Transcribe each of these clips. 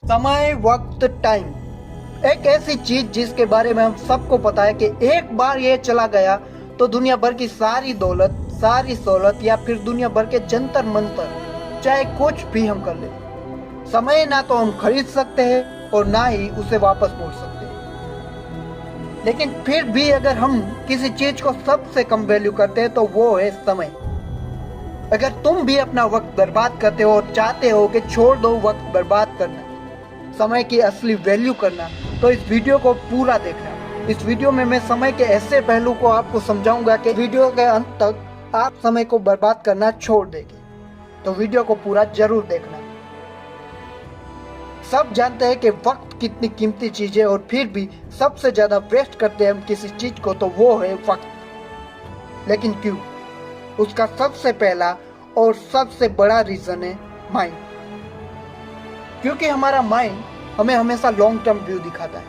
समय, वक्त, टाइम एक ऐसी चीज जिसके बारे में हम सबको पता है कि एक बार ये चला गया तो दुनिया भर की सारी दौलत, सारी सहूलत या फिर दुनिया भर के जंतर मंतर, चाहे कुछ भी हम कर ले, समय ना तो हम खरीद सकते हैं और ना ही उसे वापस मोड़ सकते हैं। लेकिन फिर भी अगर हम किसी चीज को सबसे कम वैल्यू करते हैं तो वो है समय। अगर तुम भी अपना वक्त बर्बाद करते हो और चाहते हो कि छोड़ दो वक्त बर्बाद करना, समय की असली वैल्यू करना, तो इस वीडियो को पूरा देखना। इस वीडियो में मैं समय के ऐसे पहलू को आपको समझाऊंगा कि वीडियो के अंत तक आप समय को बर्बाद करना छोड़ देंगे। तो वीडियो को पूरा जरूर देखना। सब जानते हैं कि वक्त कितनी कीमती चीज है और फिर भी सबसे ज्यादा वेस्ट करते हैं हम किसी चीज को, तो वो है वक्त। लेकिन क्यों? उसका सबसे पहला और सबसे बड़ा रीजन है माइंड। क्योंकि हमारा माइंड हमें हमेशा लॉन्ग टर्म व्यू दिखाता है।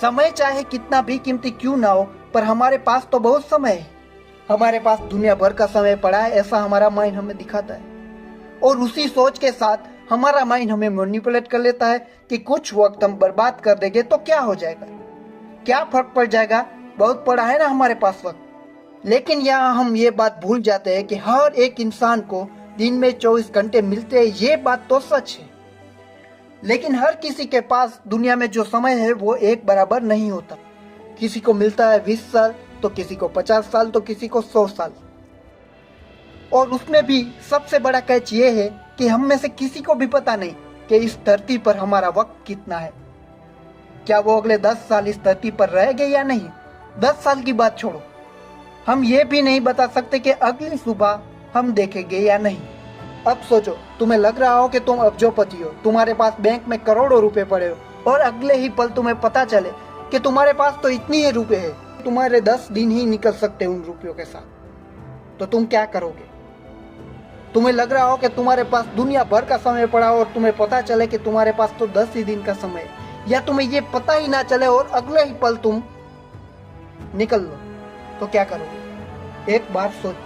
समय चाहे कितना भी कीमती क्यों ना हो, पर हमारे पास तो बहुत समय है, हमारे पास दुनिया भर का समय पड़ा है, ऐसा हमारा माइंड हमें दिखाता है। और उसी सोच के साथ हमारा माइंड हमें मैनिपुलेट कर लेता है कि कुछ वक्त हम बर्बाद कर देंगे तो क्या हो जाएगा, क्या फर्क पड़ जाएगा, बहुत पड़ा है ना हमारे पास वक्त। लेकिन यहाँ हम ये बात भूल जाते हैं कि हर एक इंसान को दिन में 24 घंटे मिलते हैं, ये बात तो सच है। लेकिन हर किसी के पास दुनिया में जो समय है वो एक बराबर नहीं होता। किसी को मिलता है 20 साल, तो किसी को 50 साल, तो किसी को 100 साल। और उसमें भी सबसे बड़ा कैच ये है कि हम में से किसी को भी पता नहीं कि इस धरती पर हमारा वक्त कितना है। क्या वो अगले 10 साल इस धरती पर रहेंगे या नहीं? 10 साल की बात छोड़ो, हम ये भी नहीं बता सकते कि अगली सुबह हम देखेंगे या नहीं। अब सोचो, तुम्हें लग रहा हो कि तुम अब्जोपति हो, तुम्हारे पास बैंक में करोड़ों रुपए पड़े हो और अगले ही पल तुम्हें पता चले कि तुम्हारे पास तो इतनी ही रुपए है, तुम्हारे 10 दिन ही निकल सकते हैं उन रुपयों के साथ। तो तुम क्या करोगे? तुम्हें लग रहा हो कि तुम्हारे पास दुनिया भर का समय पड़ा हो और तुम्हें पता चले कि तुम्हारे पास तो 10 ही दिन का समय है, या तुम्हें ये पता ही ना चले और अगले ही पल तुम निकल लो, तो क्या करोगे? एक बार सोचो।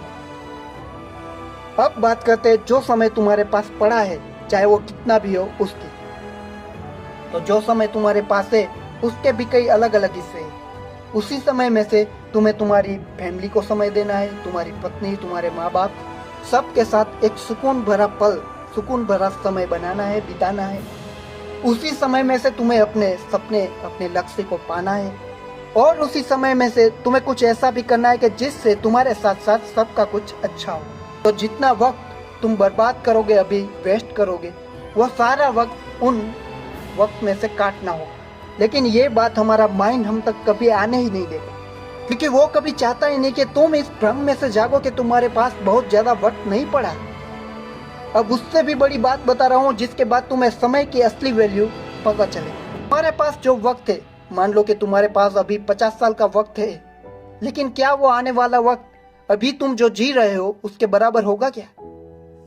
अब बात करते हैं जो समय तुम्हारे पास पड़ा है, चाहे वो कितना भी हो, उसकी। तो जो समय तुम्हारे पास है उसके भी कई अलग अलग हिस्से हैं। उसी समय में से तुम्हें तुम्हारी फैमिली को समय देना है, तुम्हारी पत्नी, तुम्हारे माँ बाप, सबके साथ एक सुकून भरा पल, सुकून भरा समय बनाना है, बिताना है। उसी समय में से तुम्हें अपने सपने, अपने लक्ष्य को पाना है। और उसी समय में से तुम्हें कुछ ऐसा भी करना है कि जिससे तुम्हारे साथ साथ सबका कुछ अच्छा हो। तो जितना वक्त तुम बर्बाद करोगे, अभी वेस्ट करोगे, वो सारा वक्त उन वक्त में से काटना हो। लेकिन ये बात हमारा माइंड हम तक कभी आने ही नहीं देगा, क्योंकि वो कभी चाहता ही नहीं कि तुम इस भ्रम में से जागो कि तुम्हारे पास बहुत ज्यादा वक्त नहीं पड़ा। अब उससे भी बड़ी बात बता रहा हूँ जिसके बाद तुम्हें समय की असली वैल्यू पता चले। तुम्हारे पास जो वक्त है, मान लो कि तुम्हारे पास अभी 50 साल का वक्त है, लेकिन क्या वो आने वाला वक्त अभी तुम जो जी रहे हो उसके बराबर होगा क्या?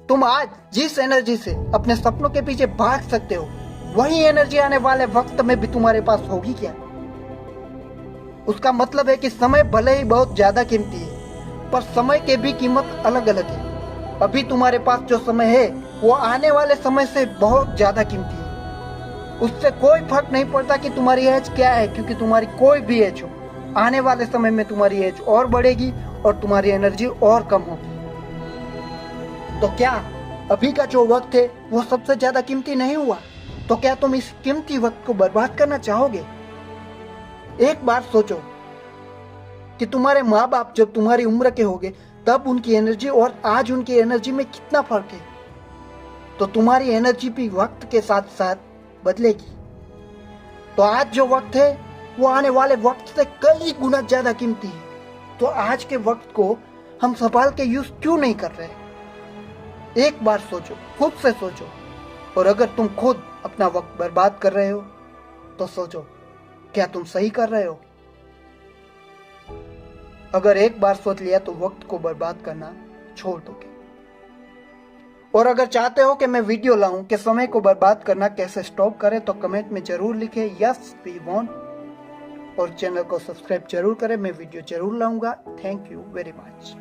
तुम आज जिस एनर्जी से अपने सपनों के पीछे भाग सकते हो, वही एनर्जी आने वाले वक्त में भी तुम्हारे पास होगी क्या? उसका मतलब है कि समय भले ही बहुत ज्यादा कीमती है, पर समय की भी कीमत अलग अलग है। अभी तुम्हारे पास जो समय है वो आने वाले समय से बहुत ज्यादा कीमती है। उससे कोई फर्क नहीं पड़ता कि तुम्हारी एज क्या है, क्योंकि तुम्हारी कोई भी एज हो, आने वाले समय में तुम्हारी एज और बढ़ेगी और तुम्हारी एनर्जी और कम होगी। तो क्या अभी का जो वक्त है वो सबसे ज्यादा कीमती नहीं हुआ? तो क्या तुम इस कीमती वक्त को बर्बाद करना चाहोगे? एक बार सोचो कि तुम्हारे माँ बाप जब तुम्हारी उम्र के होंगे तब उनकी एनर्जी और आज उनकी एनर्जी में कितना फर्क है। तो तुम्हारी एनर्जी भी वक्त के साथ साथ बदलेगी। तो आज जो वक्त है वो आने वाले वक्त से कई गुना ज्यादा कीमती है। तो आज के वक्त को हम संभाल के यूज क्यों नहीं कर रहे? एक बार सोचो, खुद से सोचो। और अगर तुम खुद अपना वक्त बर्बाद कर रहे हो तो सोचो, क्या तुम सही कर रहे हो? अगर एक बार सोच लिया तो वक्त को बर्बाद करना छोड़ दोगे। और अगर चाहते हो कि मैं वीडियो लाऊं कि समय को बर्बाद करना कैसे स्टॉप करें, तो कमेंट में जरूर लिखें यस वी वांट, और चैनल को सब्सक्राइब जरूर करें। मैं वीडियो जरूर लाऊंगा। Thank you very much.